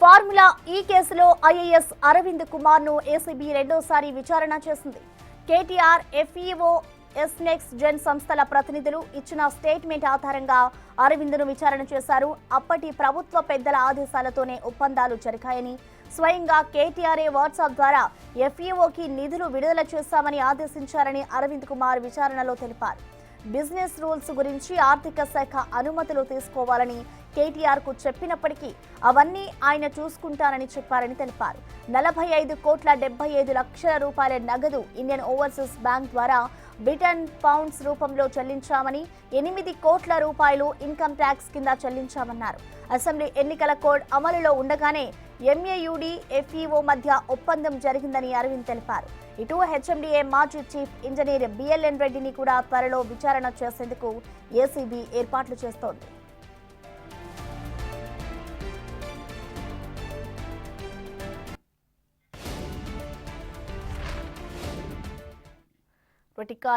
Formula ఈ కేసులో IAS Arvind Kumar ను ఏసీబీ రెండోసారి విచారణ చేసింది. కేటీఆర్, ఎఫ్ఈఓ, ఎస్నెక్స్ జెన్ సంస్థల ప్రతినిధులు ఇచ్చిన స్టేట్మెంట్ ఆధారంగా అరవింద్ను విచారణ చేశారు. అప్పటి ప్రభుత్వ పెద్దల ఆదేశాలతోనే ఒప్పందాలు జరిగాయని, స్వయంగా కేటీఆర్ఏ వాట్సాప్ ద్వారా ఎఫ్ఈఓకి నిధులు విడుదల చేశామని ఆదేశించారని అరవింద్ కుమార్ విచారణలో తెలిపారు. బిజినెస్ రూల్స్ గురించి ఆర్థిక శాఖ అనుమతులు తీసుకోవాలని కేటీఆర్ కు చెప్పినప్పటికీ అవన్నీ ఆయన చూసుకుంటారని చెప్పారని తెలిపారు. 45,75,00,000 రూపాయల నగదు ఇండియన్ ఓవర్సీస్ బ్యాంక్ ద్వారా బ్రిటన్ పౌండ్స్ రూపంలో చెల్లించామని, 8 కోట్ల రూపాయలు ఇన్కమ్ ట్యాక్స్ కింద చెల్లించామన్నారు. అసెంబ్లీ ఎన్నికల కోడ్ అమలులో ఉండగానే ఎంఏయుడి, ఎఫ్ఈఓ మధ్య ఒప్పందం జరిగిందని అరవింద్ తెలిపారు. ఇటు హెచ్ఎండిఏ మాజీ చీఫ్ ఇంజనీర్ బిఎల్ఎన్ రెడ్డిని కూడా త్వరలో విచారణ చేసేందుకు ఏసీబీ ఏర్పాట్లు చేస్తోంది.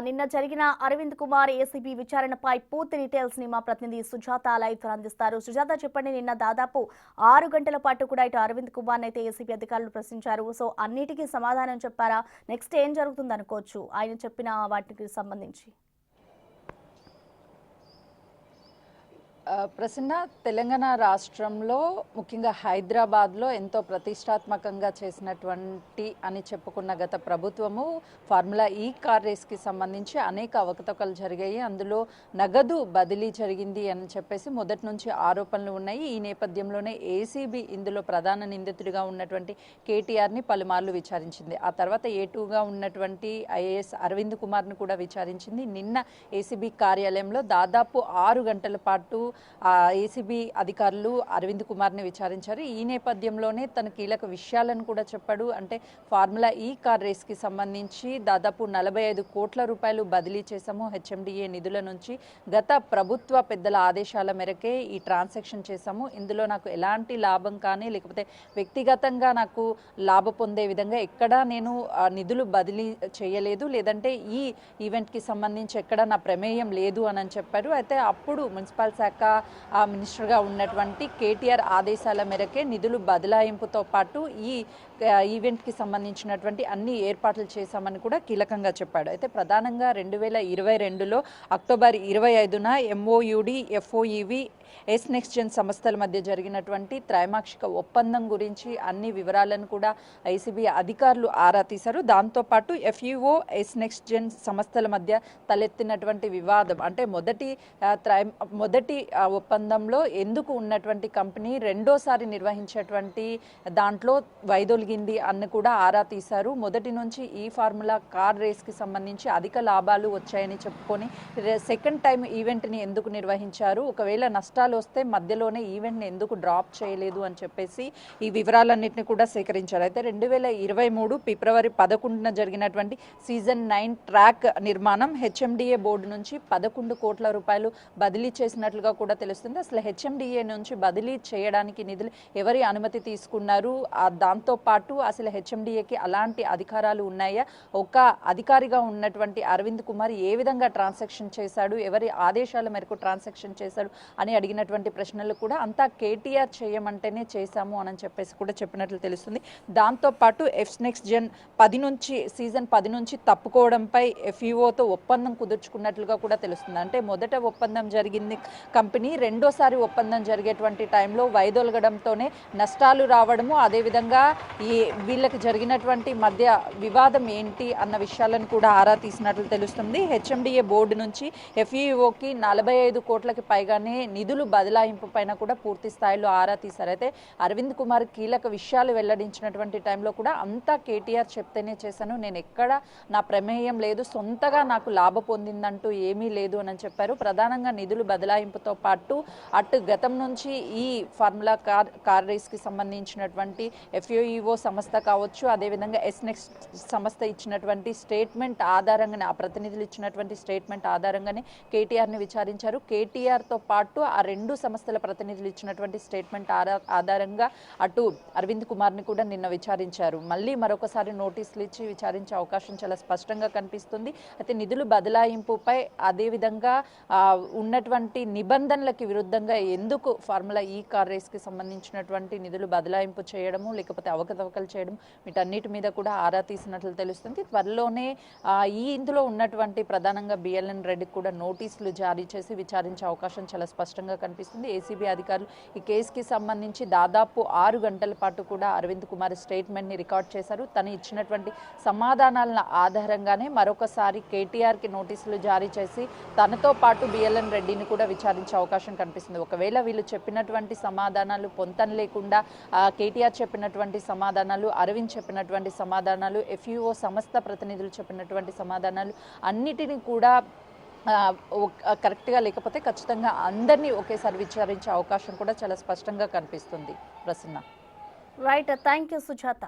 నిన్న జరిగిన అరవింద్ కుమార్ ఏసీబీ విచారణపై పూర్తి డీటెయిల్స్ ని మా ప్రతినిధి సుజాత లైవ్ అందిస్తారు. సుజాత, చెప్పండి, నిన్న దాదాపు 6 గంటల పాటు కూడా ఇటు అరవింద్ కుమార్ అయితే ఏసీబీ అధికారులు ప్రశ్నించారు. సో అన్నిటికీ సమాధానం చెప్పారా? నెక్స్ట్ ఏం జరుగుతుంది అనుకోవచ్చు ఆయన చెప్పిన వాటికి సంబంధించి? ప్రసన్న, తెలంగాణ రాష్ట్రంలో ముఖ్యంగా హైదరాబాద్లో ఎంతో ప్రతిష్టాత్మకంగా చేసినటువంటి అని చెప్పుకున్న గత ప్రభుత్వము ఫార్ములా ఈ కార్ రేస్కి సంబంధించి అనేక అవకతవకలు జరిగాయి. అందులో నగదు బదిలీ జరిగింది అని చెప్పేసి మొదటి నుంచి ఆరోపణలు ఉన్నాయి. ఈ నేపథ్యంలోనే ఏసీబీ ఇందులో ప్రధాన నిందితుడిగా ఉన్నటువంటి కేటీఆర్ని పలుమార్లు విచారించింది. ఆ తర్వాత A2గా ఉన్నటువంటి ఐఏఎస్ అరవింద్ కుమార్ను కూడా విచారించింది. నిన్న ఏసీబీ కార్యాలయంలో దాదాపు 6 గంటల పాటు ఏసీబీ అధికారులు అరవింద్ కుమార్ని విచారించారు. ఈ నేపథ్యంలోనే తన కీలక విషయాలను కూడా చెప్పాడు. అంటే ఫార్ములా ఈ కార్ రేస్కి సంబంధించి దాదాపు 45 కోట్ల రూపాయలు బదిలీ చేశాము హెచ్ఎండిఏ నిధుల నుంచి. గత ప్రభుత్వ పెద్దల ఆదేశాల మేరకే ఈ ట్రాన్సాక్షన్ చేశాము. ఇందులో నాకు ఎలాంటి లాభం కానీ లేకపోతే వ్యక్తిగతంగా నాకు లాభ పొందే విధంగా ఎక్కడా నేను నిధులు బదిలీ చేయలేదు, లేదంటే ఈ ఈవెంట్కి సంబంధించి ఎక్కడా నా ప్రమేయం లేదు అని చెప్పారు. అయితే అప్పుడు మున్సిపల్ శాఖ మినిస్టర్గా ఉన్నటువంటి కేటీఆర్ ఆదేశాల మేరకే నిధులు బదలాయింపుతో పాటు ఈ ఈవెంట్కి సంబంధించినటువంటి అన్ని ఏర్పాట్లు చేశామని కూడా కీలకంగా చెప్పాడు. అయితే ప్రధానంగా 2022లో అక్టోబర్ 25న ఎంఓయుడి, ఎఫ్ఓఈవి, ఎస్నెక్స్ జెన్ సంస్థల మధ్య జరిగినటువంటి త్రైమాక్షిక ఒప్పందం గురించి అన్ని వివరాలను కూడా ఐసీబీ అధికారులు ఆరా తీశారు. దాంతోపాటు ఎఫ్ఈఓ, ఎస్నెక్స్ జెన్ సంస్థల మధ్య తలెత్తినటువంటి వివాదం, అంటే మొదటి ఒప్పందంలో ఎందుకు ఉన్నటువంటి కంపెనీ రెండోసారి నిర్వహించేటువంటి దాంట్లో వైదొలిగింది అన్ని కూడా ఆరా తీశారు. మొదటి నుంచి ఈ ఫార్ములా కార్ రేస్కి సంబంధించి అధిక లాభాలు వచ్చాయని చెప్పుకొని సెకండ్ టైం ఈవెంట్ని ఎందుకు నిర్వహించారు, ఒకవేళ నష్టాలు వస్తే మధ్యలోనే ఈవెంట్ని ఎందుకు డ్రాప్ చేయలేదు అని చెప్పేసి ఈ వివరాలన్నింటినీ కూడా సేకరించారు. అయితే 2023 ఫిబ్రవరి 11న జరిగినటువంటి సీజన్ 9 ట్రాక్ నిర్మాణం హెచ్ఎండిఏ బోర్డు నుంచి 11 కోట్ల రూపాయలు బదిలీ చేసినట్లుగా కూడా తెలుస్తుంది. అసలు హెచ్ఎండిఏ నుంచి బదిలీ చేయడానికి నిధులు ఎవరి అనుమతి తీసుకున్నారు, దాంతోపాటు అసలు హెచ్ఎండిఏకి అలాంటి అధికారాలు ఉన్నాయా, ఒక అధికారిగా ఉన్నటువంటి అరవింద్ కుమార్ ఏ విధంగా ట్రాన్సాక్షన్ చేశాడు, ఎవరి ఆదేశాల మేరకు ట్రాన్సాక్షన్ చేశాడు అని అడిగినటువంటి ప్రశ్నలు కూడా అంతా కేటీఆర్ చేయమంటేనే చేశాము అని చెప్పేసి కూడా చెప్పినట్లు తెలుస్తుంది. దాంతోపాటు ఎస్నెక్స్ జెన్ సీజన్ 10 నుంచి తప్పుకోవడంపై ఎఫ్ఈఓతో ఒప్పందం కుదుర్చుకున్నట్లుగా కూడా తెలుస్తుంది. అంటే మొదట ఒప్పందం జరిగింది కంపెనీ, రెండోసారి ఒప్పందం జరిగేటువంటి టైంలో వైదొలగడంతోనే నష్టాలు రావడము, అదేవిధంగా వీళ్ళకి జరిగినటువంటి మధ్య వివాదం ఏంటి అన్న విషయాలను కూడా ఆరా తీసినట్లు తెలుస్తుంది. హెచ్ఎండిఏ బోర్డు నుంచి ఎఫ్ఈఓకి 45 కోట్లకి పైగానే నిధులు బదలాయింపు పైన కూడా పూర్తి స్థాయిలో ఆరా తీశారు. అయితే అరవింద్ కుమార్ కీలక విషయాలు వెల్లడించినటువంటి టైంలో కూడా అంతా కేటీఆర్ చెప్తేనే చేశాను, నేను ఎక్కడ నా ప్రమేయం లేదు, సొంతగా నాకు లాభ పొందిందంటూ ఏమీ లేదు అని చెప్పారు. ప్రధానంగా నిధులు బదలాయింపుతో పాటు అటు గతం నుంచి ఈ ఫార్ములా కార్ రేస్కి సంబంధించినటువంటి ఎఫ్ఓఈఓ సంస్థ కావచ్చు, అదేవిధంగా ఎస్నెక్స్ సంస్థ ఇచ్చినటువంటి స్టేట్మెంట్ ఆధారంగానే, ఆ ప్రతినిధులు ఇచ్చినటువంటి స్టేట్మెంట్ ఆధారంగానే కేటీఆర్ని విచారించారు. కేటీఆర్తో పాటు రెండు సంస్థల ప్రతినిధులు ఇచ్చినటువంటి స్టేట్మెంట్ ఆధారంగా అటు అరవింద్ కుమార్ని కూడా నిన్న విచారించారు. మళ్ళీ మరొకసారి నోటీసులు ఇచ్చి విచారించే అవకాశం చాలా స్పష్టంగా కనిపిస్తుంది. అయితే నిధులు బదలాయింపుపై అదేవిధంగా ఉన్నటువంటి నిబంధనలకి విరుద్ధంగా ఎందుకు ఫార్ములా ఈ కార్ రేస్కి సంబంధించినటువంటి నిధులు బదలాయింపు చేయడము లేకపోతే అవకతవకలు చేయడం వీటన్నిటి మీద కూడా ఆరా తీసినట్లు తెలుస్తుంది. త్వరలోనే ఇందులో ఉన్నటువంటి ప్రధానంగా బిఎల్ఎన్ రెడ్డికి కూడా నోటీసులు జారీ చేసి విచారించే అవకాశం చాలా స్పష్టంగా కనిపిస్తుంది. ఏసీబీ అధికారులు ఈ కేసుకి సంబంధించి దాదాపు 6 గంటల పాటు కూడా అరవింద్ కుమార్ స్టేట్మెంట్ని రికార్డ్ చేశారు. తను ఇచ్చినటువంటి సమాధానాల ఆధారంగానే మరొకసారి కేటీఆర్కి నోటీసులు జారీ చేసి తనతో పాటు బిఎల్ఎన్ రెడ్డిని కూడా విచారించే అవకాశం కనిపిస్తుంది. ఒకవేళ వీళ్ళు చెప్పినటువంటి సమాధానాలు పొంతన లేకుండా కేటీఆర్ చెప్పినటువంటి సమాధానాలు, అరవింద్ చెప్పినటువంటి సమాధానాలు, ఎఫ్ఈఓ సంస్థ ప్రతినిధులు చెప్పినటువంటి సమాధానాలు అన్నిటినీ కూడా కరెక్ట్గా లేకపోతే ఖచ్చితంగా అందరినీ ఒకేసారి విచారించే అవకాశం కూడా చాలా స్పష్టంగా కనిపిస్తుంది. Prasanna. Right, thank you Sujatha.